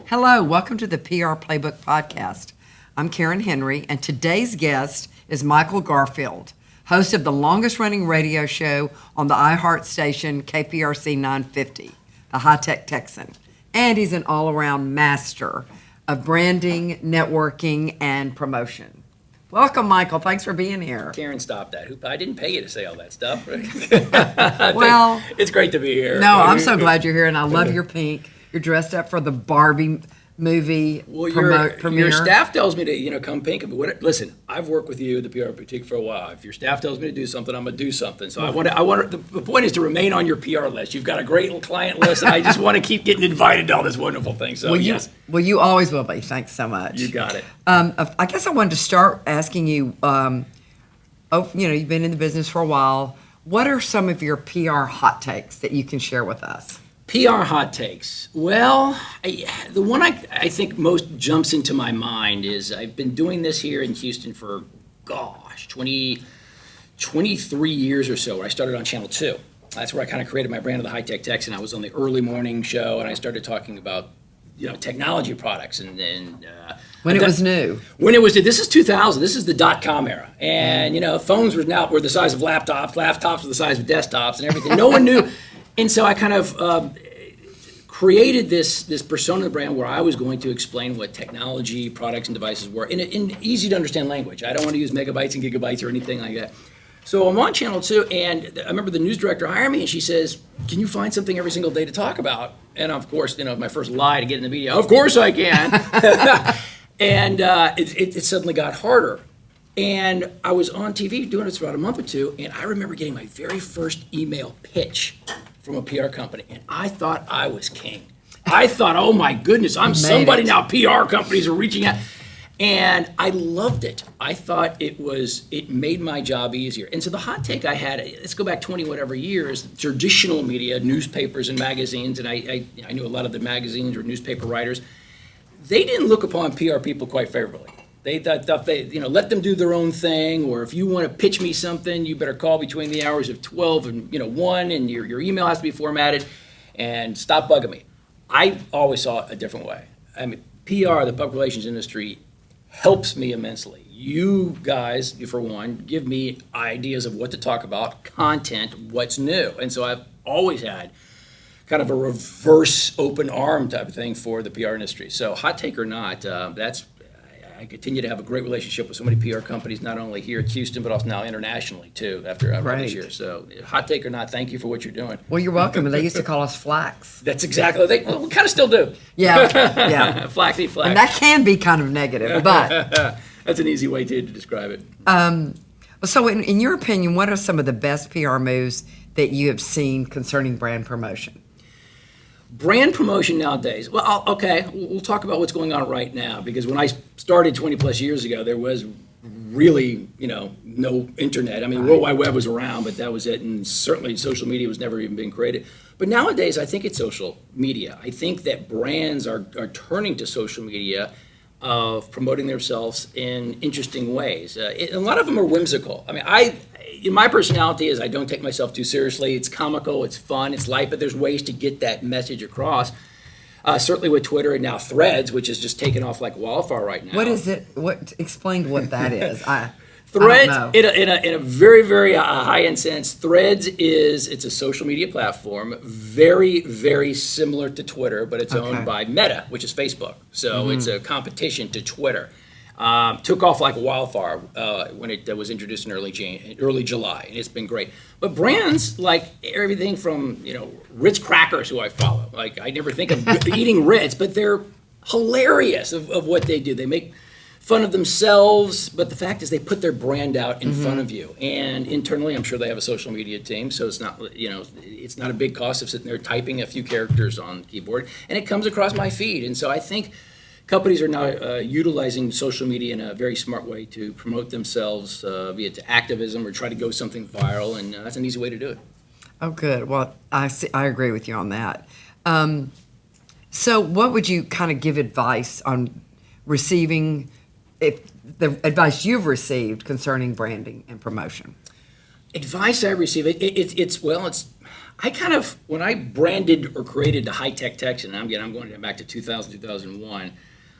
Hello, welcome to the PR Playbook podcast. I'm Karen Henry, and today's guest is Michael Garfield, host of the longest-running radio show on the iHeart station KPRC 950, the high-tech Texan. And he's an all-around master of branding, networking, and promotion. Welcome, Michael. Thanks for being here. Karen, stop that. I didn't pay you to say all that stuff. Well, it's great to be here. No, I'm so glad you're here, and I love your pink. You're dressed up for the Barbie movie premiere. Your staff tells me to, come pink. But listen, I've worked with you, the PR boutique, for a while. If your staff tells me to do something, I'm gonna do something. So the point is to remain on your PR list. You've got a great client list, and I just want to kekeep getting invited to all this wonderful thing. So yes. Well, you always will be. Thanks so much. You got it. I guess I wanted to start asking you. You've been in the business for a while. What are some of your PR hot takes that you can share with us? PR hot takes. Well, the one I think most jumps into my mind is I've been doing this here in Houston for, 23 years or so. I started on Channel 2. That's where I kind of created my brand of the high-tech Texan. I was on the early morning show, and I started talking about, technology products. And when it was new. When it was new. This is 2000. This is the dot-com era. And, phones were the size of laptops. Laptops were the size of desktops and everything. No one knew. And so I kind of created this persona of the brand where I was going to explain what technology, products, and devices were in easy to understand language. I don't want to use megabytes and gigabytes or anything like that. So I'm on Channel 2, and I remember the news director hired me, and she says, "Can you find something every single day to talk about?" And of course, my first lie to get in the media, of course I can. And it suddenly got harder. And I was on TV doing this for about a month or two, and I remember getting my very first email pitch from a PR company, and I thought I was king. I thought, oh my goodness, I'm somebody now. PR companies are reaching out. And I loved it. I thought it made my job easier. And so the hot take I had, let's go back 20 whatever years, traditional media, newspapers and magazines, and I knew a lot of the magazines or newspaper writers, they didn't look upon PR people quite favorably. They thought they, let them do their own thing, or if you want to pitch me something, you better call between the hours of 12 and 1, and your email has to be formatted, and stop bugging me. I always saw it a different way. I mean, PR, the public relations industry, helps me immensely. You guys, for one, give me ideas of what to talk about, content, what's new, and so I've always had kind of a reverse open arm type of thing for the PR industry. So hot take or not, I continue to have a great relationship with so many PR companies, not only here at Houston, but also now internationally, too, after I've run this year. So hot take or not, thank you for what you're doing. Well, you're welcome. They used to call us Flax. That's exactly. We kind of still do. Yeah. Flaxy flax. And that can be kind of negative, but. That's an easy way to describe it. So in your opinion, what are some of the best PR moves that you have seen concerning brand promotion? Brand promotion nowadays. Well, we'll talk about what's going on right now, because when I started 20 plus years ago, there was really, no internet. I mean, World Wide Web was around, but that was it. And certainly social media was never even being created. But nowadays, I think it's social media. I think that brands are turning to social media of promoting themselves in interesting ways. A lot of them are whimsical. I mean, my personality is I don't take myself too seriously. It's comical, it's fun, it's light, but there's ways to get that message across. Certainly with Twitter and now Threads, which is just taking off like wildfire right now. What is it? Explain what that is. Threads, in a very, very high-end sense, Threads it's a social media platform, very, very similar to Twitter, but it's owned by Meta, which is Facebook. So it's a competition to Twitter. Took off like wildfire when it was introduced in early July, and it's been great. But brands like everything from Ritz crackers, who I follow. Like I never think of eating Ritz, but they're hilarious of what they do. They make fun of themselves, but the fact is they put their brand out in front of you. And internally, I'm sure they have a social media team, so it's not it's not a big cost of sitting there typing a few characters on the keyboard, and it comes across my feed. And so I think companies are now utilizing social media in a very smart way to promote themselves, be it to activism or try to go something viral, and that's an easy way to do it. Oh, good. Well, I agree with you on that. So what would you kind of give advice on receiving, if the advice you've received concerning branding and promotion? Advice I receive, I kind of, when I branded or created the high-tech Texan, I'm going back to 2000, 2001,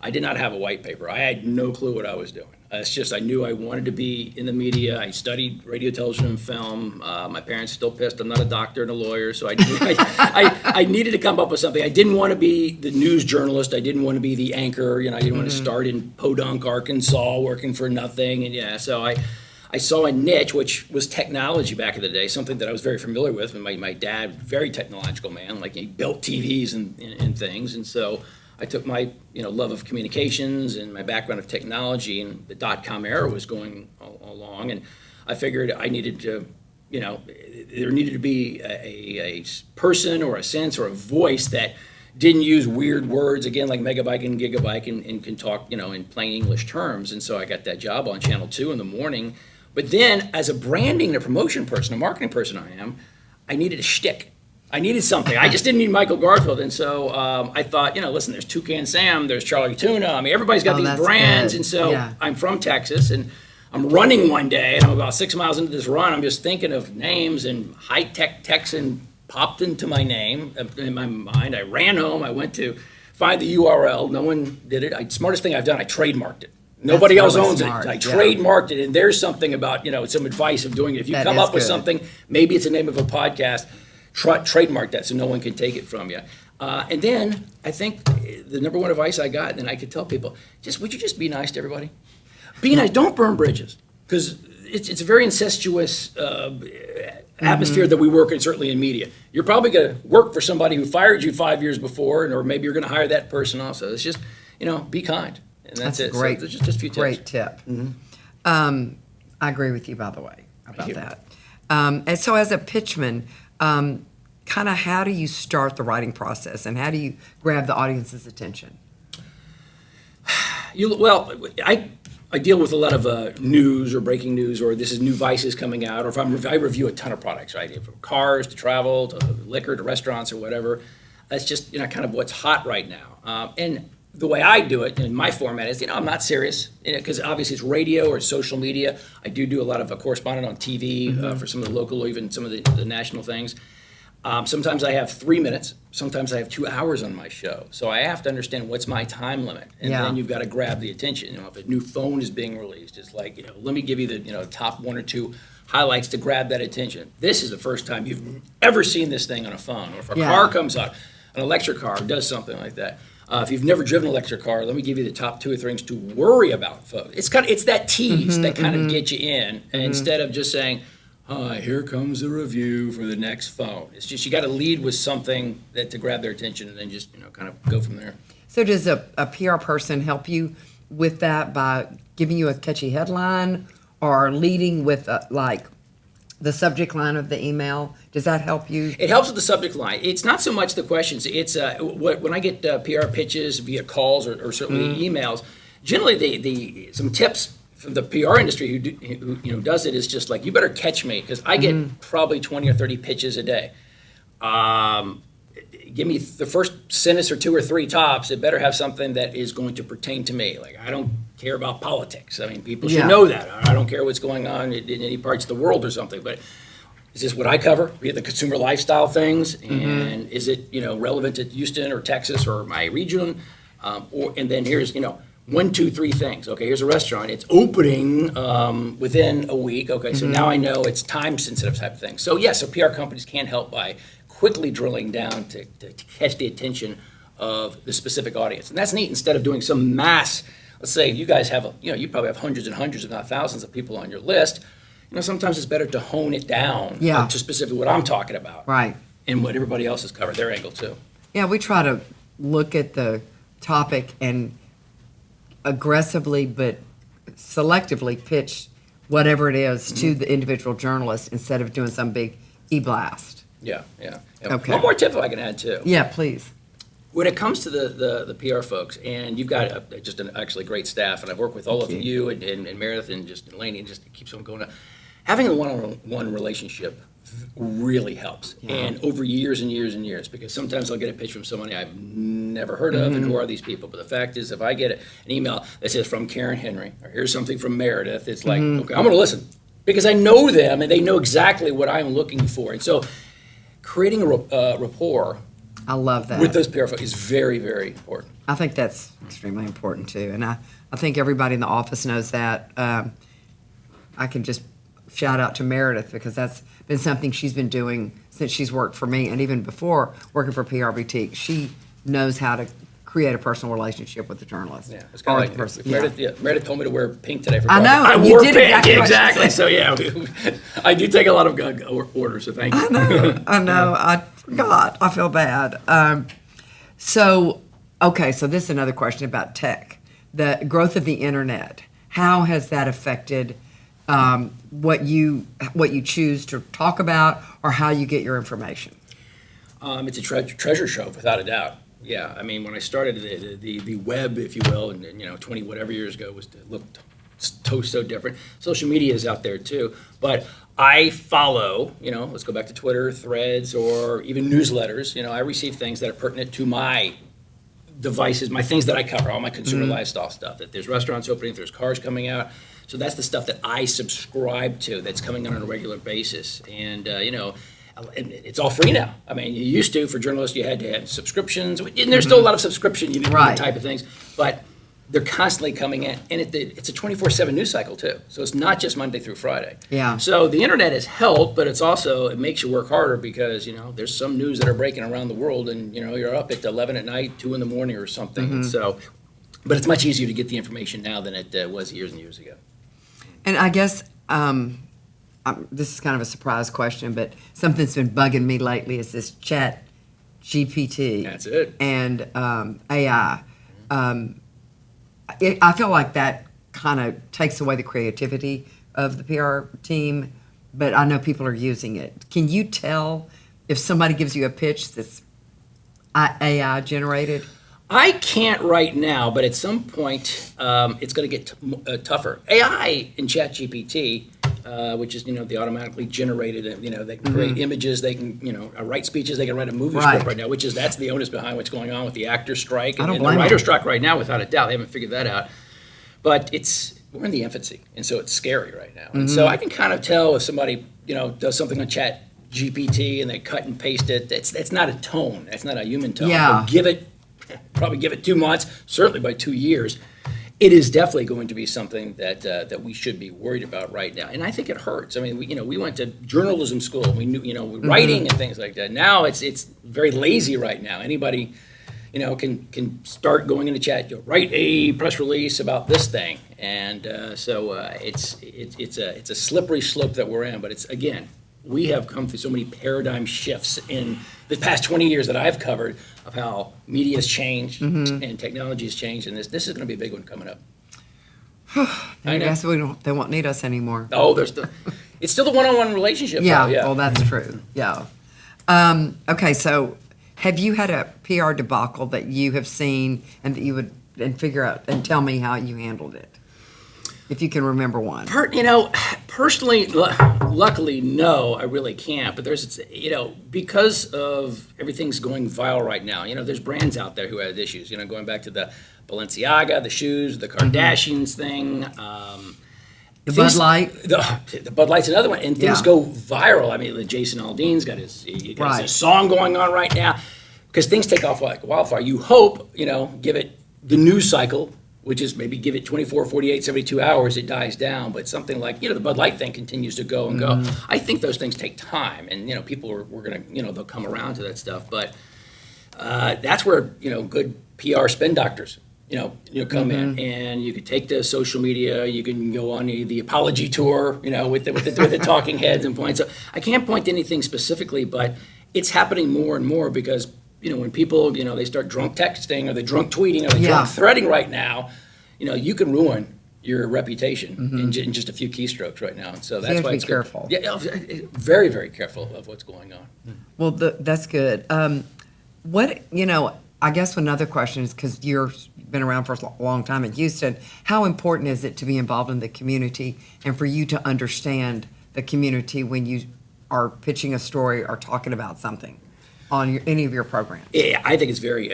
I did not have a white paper. I had no clue what I was doing. It's just I knew I wanted to be in the media. I studied radio, television, and film. My parents are still pissed. I'm not a doctor and a lawyer, so I needed to come up with something. I didn't want to be the news journalist. I didn't want to be the anchor. I didn't want to start in Podunk, Arkansas, working for nothing. And so I saw a niche, which was technology back in the day, something that I was very familiar with. And my dad, very technological man, like he built TVs and things. And so I took my love of communications and my background of technology, and the dot-com era was going along, and I figured I needed to, there needed to be a person or a sense or a voice that didn't use weird words, again, like megabyte and gigabyte, and can talk, in plain English terms. And so I got that job on Channel 2 in the morning. But then, as a branding and a promotion person, a marketing person I needed a shtick. I needed something. I just didn't need Michael Garfield. And so I thought, listen, there's Toucan Sam, there's Charlie Tuna. I mean, everybody's got these brands. Good. And so I'm from Texas, and I'm running one day, and I'm about 6 miles into this run. I'm just thinking of names, and high-tech Texan popped into my name, in my mind. I ran home. I went to find the URL. No one did it. Smartest thing I've done, I trademarked it. Nobody else owns smart. It. I trademarked it, and there's something about, some advice of doing it. If you come up with something, maybe it's the name of a podcast, trademark that so no one can take it from you. And then I think the number one advice I got, and I could tell people, would you just be nice to everybody? Be nice. Don't burn bridges, because it's a very incestuous atmosphere that we work in, certainly in media. You're probably going to work for somebody who fired you 5 years before, or maybe you're going to hire that person also. It's just, be kind. And that's it. Great, so just a few tips. Great tip. I agree with you, by the way, about that. And so as a pitchman, kind of how do you start the writing process, and how do you grab the audience's attention? I deal with a lot of news or breaking news, or this is new vices coming out, or if I review a ton of products, right? From cars to travel to liquor to restaurants or whatever. That's just kind of what's hot right now. And the way I do it in my format is, I'm not serious, because obviously it's radio or social media. I do a lot of correspondent on TV for some of the local or even some of the national things. Sometimes I have 3 minutes. Sometimes I have 2 hours on my show. So I have to understand what's my time limit. And then you've got to grab the attention. If a new phone is being released, it's like, let me give you the top 1 or 2 highlights to grab that attention. This is the first time you've ever seen this thing on a phone. Or if a car comes out, an electric car does something like that. If you've never driven an electric car, let me give you the top 2 or 3 things to worry about, folks. It's that tease that kind of gets you in, instead of just saying, "Hi, here comes a review for the next phone." It's just you got to lead with something to grab their attention, and then just kind of go from there. So does a PR person help you with that by giving you a catchy headline, or leading with like the subject line of the email? Does that help you? It helps with the subject line. It's not so much the questions. It's when I get PR pitches via calls or certainly emails, generally some tips from the PR industry who does it is just like, you better catch me, because I get probably 20 or 30 pitches a day. Give me the first sentence or 2 or 3 tops. It better have something that is going to pertain to me. Like, I don't care about politics. I mean, people should know that. I don't care what's going on in any parts of the world or something. But is this what I cover? We have the consumer lifestyle things, and is it relevant to Houston or Texas or my region? And then here's 1, 2, 3 things. Okay, here's a restaurant. It's opening within a week. Okay, so now I know it's time-sensitive type of thing. So yes, PR companies can help by quickly drilling down to catch the attention of the specific audience. And that's neat. Instead of doing some mass, let's say you guys have, you probably have hundreds and hundreds, if not thousands of people on your list. Sometimes it's better to hone it down to specifically what I'm talking about. Right. And what everybody else has covered, their angle too. Yeah, we try to look at the topic and aggressively but selectively pitch whatever it is to the individual journalist, instead of doing some big e-blast. Yeah. Okay. One more tip if I can add too. Yeah, please. When it comes to the PR folks, and you've got just an actually great staff, and I've worked with all of you and Meredith and just Lainey, and just keeps on going. Having a one-on-one relationship really helps, and over years and years and years, because sometimes I'll get a pitch from somebody I've never heard of, and who are these people? But the fact is, if I get an email that says from Karen Henry, or here's something from Meredith, it's like, okay, I'm going to listen. because I know them and they know exactly what I'm looking for. And so creating a rapport I love that. with those PR folks is very, very important. I think that's extremely important too, and I think everybody in the office knows that. I can just shout out to Meredith because that's been something she's been doing since she's worked for me, and even before working for PR Boutique, she knows how to create a personal relationship with the journalist. Yeah, it's kind of like Meredith told me to wear pink today for I coffee. know. I You wore did pink, exactly what she So I do take a lot of orders. So thank you. I know. I forgot. I feel bad. So this is another question about tech. The growth of the internet. How has that affected what you choose to talk about or how you get your information? It's a treasure trove, without a doubt. Yeah, I mean, when I started the web, if you will, and 20 whatever years ago, looked so different. Social media is out there too, but I follow, let's go back to Twitter, Threads, or even newsletters. I receive things that are pertinent to my devices, my things that I cover, all my consumer lifestyle stuff. If there's restaurants opening, if there's cars coming out. So that's the stuff that I subscribe to that's coming out on a regular basis. And, it's all free now. I mean, you used to, for journalists, you had to have subscriptions. And there's still a lot of subscription type of things. But they're constantly coming in. And it's a 24/7 news cycle, too. So it's not just Monday through Friday. Yeah. So the internet has helped, but it makes you work harder because, there's some news that are breaking around the world and, you're up at 11 at night, 2 in the morning or something. And so, but it's much easier to get the information now than it was years and years ago. And I guess this is kind of a surprise question, but something that's been bugging me lately is this Chat GPT. That's it. And AI. I feel like that kind of takes away the creativity of the PR team, but I know people are using it. Can you tell if somebody gives you a pitch that's AI generated? I can't right now, but at some point it's going to get tougher. AI in ChatGPT, which is the automatically generated, they can create images, they can write speeches, they can write a movie script right now, that's the onus behind what's going on with the actor strike and the writer strike right now. Without a doubt, they haven't figured that out. But we're in the infancy, and so it's scary right now. And so I can kind of tell if somebody does something on ChatGPT and they cut and paste it. That's not a tone. That's not a human tone. Yeah. Probably give it 2 months, certainly by 2 years. It is definitely going to be something that we should be worried about right now. And I think it hurts. I mean, we went to journalism school. We knew, writing and things like that. Now it's very lazy right now. Anybody, can start going into chat, write a press release about this thing. And it's a slippery slope that we're in. But it's, again, we have come through so many paradigm shifts in the past 20 years that I've covered of how media has changed and technology has changed, and this is going to be a big one coming up. I guess they won't need us anymore. Oh, it's still the one-on-one relationship. Yeah, though, yeah. Well, that's true. Yeah. Okay, so have you had a PR debacle that you have seen and that you would figure out and tell me how you handled it? If you can remember one. Personally, luckily, no, I really can't. But there's, because of everything's going viral right now, there's brands out there who had issues, going back to the Balenciaga, the shoes, the Kardashians thing. The Bud Light. The Bud Light's another one. And things go viral. I mean, Jason Aldean's got his song going on right now. Because things take off like wildfire. You hope, give it the news cycle, which is maybe give it 24, 48, 72 hours, it dies down. But something like, the Bud Light thing continues to go and go. I think those things take time. And, people are going to, they'll come around to that stuff. But that's where, good PR spin doctors, come in. And you could take the social media, you can go on the apology tour, with the talking heads and points. So I can't point to anything specifically, but it's happening more and more because when people, they start drunk texting or they drunk tweeting or they drunk threading right now, you can ruin your reputation in just a few keystrokes right now. And so that's why it's careful. Yeah, very, very careful of what's going on. Well, that's good. I guess another question is because you've been around for a long time in Houston, how important is it to be involved in the community and for you to understand the community when you are pitching a story or talking about something on any of your programs? Yeah, I think it's very,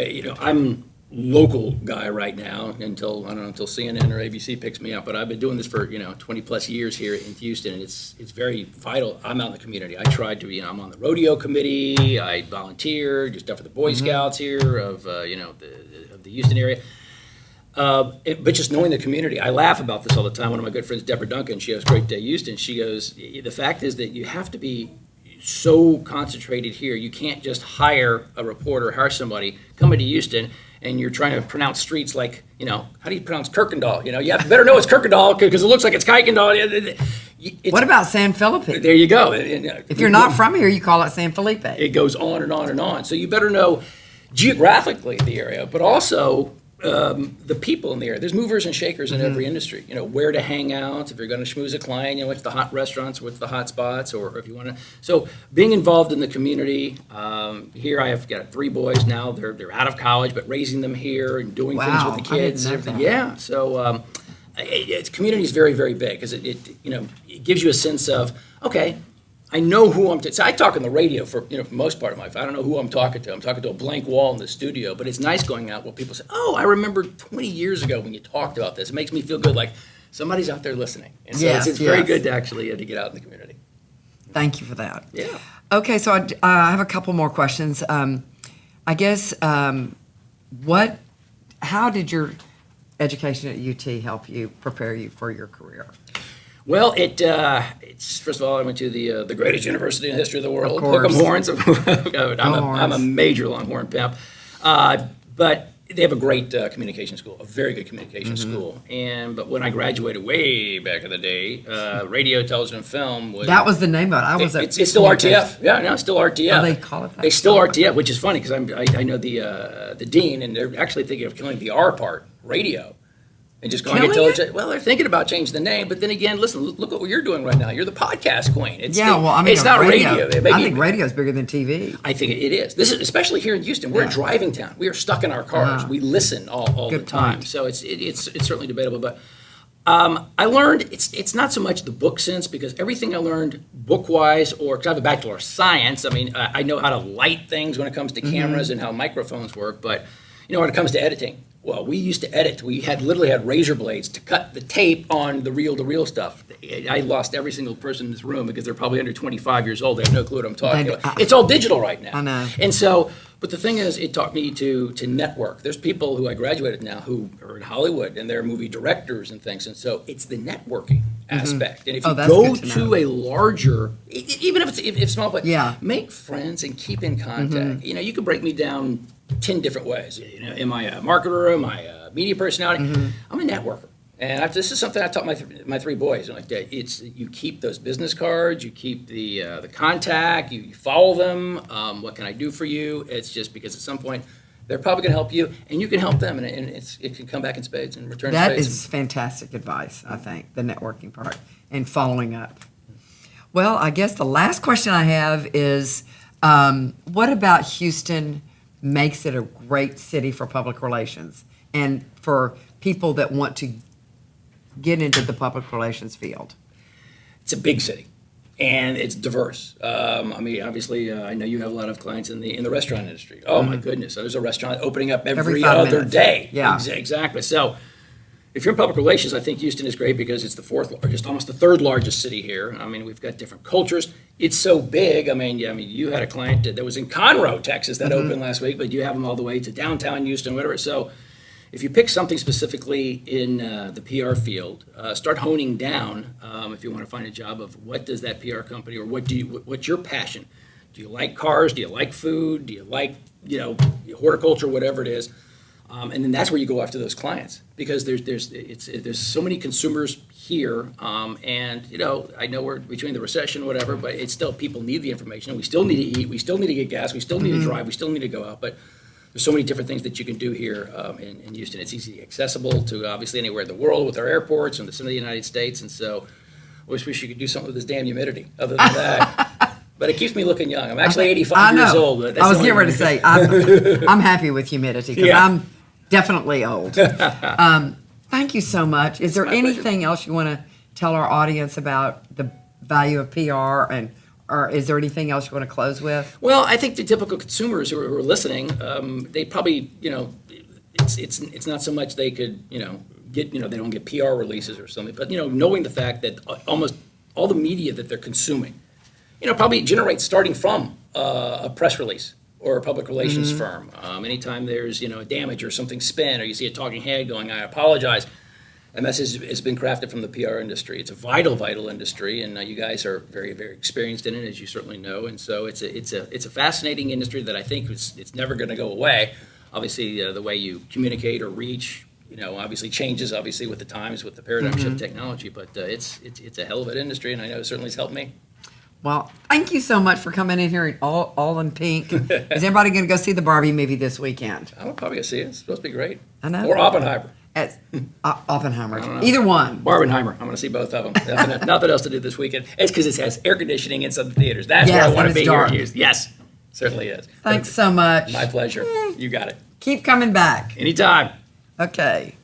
local guy right now until CNN or ABC picks me up. But I've been doing this for 20 plus years here in Houston, and it's very vital. I'm out in the community. I tried to I'm on the rodeo committee. I volunteer, do stuff for the Boy Scouts here of of the Houston area. But just knowing the community, I laugh about this all the time. One of my good friends, Deborah Duncan, she goes, "Great Day Houston." She goes, "The fact is that you have to be so concentrated here. You can't just hire a reporter, hire somebody, come into Houston, and you're trying to pronounce streets like, how do you pronounce Kirkendall? You have to better know it's Kirkendall because it looks like it's Kuykendall." What about San Felipe? There you go. If you're not from here, you call it San Felipe. It goes on and on and on. So you better know geographically the area, but also the people in the area. There's movers and shakers in every industry. Where to hang out, if you're going to schmooze a client, what's the hot restaurants, what's the hot spots, or if you want to. So being involved in the community. Here I have got 3 boys now. They're out of college, but raising them here and doing things with the kids. I didn't know that. Yeah. So community is very, very big because it gives you a sense of, okay, I know who I'm. So I talk on the radio for for most part of my life. I don't know who I'm talking to. I'm talking to a blank wall in the studio. But it's nice going out where people say, "Oh, I remember 20 years ago when you talked about this." It makes me feel good, like somebody's out there listening. And so it's very good to actually to get out in the community. Thank you for that. Yeah. Okay, so I have a couple more questions. I guess how did your education at UT help you prepare you for your career? Well, it's first of all, I went to the greatest university in the history of the world. Of course. Hook 'em horns. I'm a major Longhorn pimp. But they have a great communication school, a very good communication school. But when I graduated way back in the day, radio, television, and film was... That was the name of it. I was at It's still RTF. Yeah, no, it's still RTF. Oh, they call it that? They still RTF, which is funny because I know the dean, and they're actually thinking of killing the R part, radio. And just going to well, they're thinking about changing the name, but then again, listen, look at what you're doing right now. You're the podcast queen. It's not radio. I think radio is bigger than TV. I think it is. This is especially here in Houston. We're a driving town. We are stuck in our cars. We listen all the time. Point. So it's certainly debatable. But I learned it's not so much the book sense because everything I learned book wise, or because I have a Bachelor of Science. I mean, I know how to light things when it comes to cameras and how microphones work, but when it comes to editing. Well, we used to edit. We literally had razor blades to cut the tape on the reel-to-reel stuff. I lost every single person in this room because they're probably under 25 years old. They have no clue what I'm talking about. It's all digital right now. I know. And so, but the thing is, it taught me to network. There's people who I graduated now who are in Hollywood, and they're movie directors and things. And so it's the networking aspect. And if you go to a larger, even if it's small, but make friends and keep in contact. You can break me down 10 different ways. Am I a marketer? Am I a media personality? I'm a networker. And this is something I taught my 3 boys. Like it's you keep those business cards, you keep the contact, you follow them. What can I do for you? It's just because at some point they're probably going to help you, and you can help them, and it can come back in spades and return. That spades. is fantastic advice. I think the networking part and following up. Well, I guess the last question I have is, what about Houston makes it a great city for public relations and for people that want to get into the public relations field? It's a big city, and it's diverse. Obviously, I know you have a lot of clients in the restaurant industry. Oh my goodness, there's a restaurant opening up every other day. Yeah, exactly. So, if you're in public relations, I think Houston is great because it's the 4th largest, almost the 3rd largest city here. I mean, we've got different cultures. It's so big. You had a client that was in Conroe, Texas, that opened last week, but you have them all the way to downtown Houston, whatever. So, if you pick something specifically in the PR field, start honing down if you want to find a job of what does that PR company or what's your passion? Do you like cars? Do you like food? Do you like horticulture? Whatever it is. And then that's where you go after those clients because there's so many consumers here, and I know we're between the recession, whatever, but it's still people need the information. We still need to eat. We still need to get gas. We still need to drive. We still need to go out. But there's so many different things that you can do here in Houston. It's easily accessible to obviously anywhere in the world with our airports and some of the United States. And so I wish you could do something with this damn humidity. Other than that. But it keeps me looking young. I'm actually 85 years old. But I was getting ready to say, I'm happy with humidity because I'm definitely old. Thank you so much. Is there anything else you want to tell our audience about the value of PR, or is there anything else you want to close with? Well, I think the typical consumers who are listening, they probably, it's not so much they could get they don't get PR releases or something, but knowing the fact that almost all the media that they're consuming, probably generates starting from a press release or a public relations firm. Anytime there's a damage or something spin, or you see a talking head going, I apologize. A message has been crafted from the PR industry. It's a vital industry, and you guys are very, very experienced in it, as you certainly know. And so it's a fascinating industry that I think it's never going to go away. Obviously, the way you communicate or reach, obviously changes with the times, with the paradigm shift technology. But it's a hell of an industry, and I know it certainly has helped me. Well, thank you so much for coming in here all in pink. Is everybody going to go see the Barbie movie this weekend? I'm probably going to see it. It's supposed to be great. I know. Or Oppenheimer. Oppenheimer. Either one. Barbenheimer. I'm going to see both of them. Nothing else to do this weekend. It's because it has air conditioning inside the theaters. That's where I want to be dark. here. Yes, certainly is. Thanks so much. My pleasure. You got it. Keep coming back. Anytime. Okay.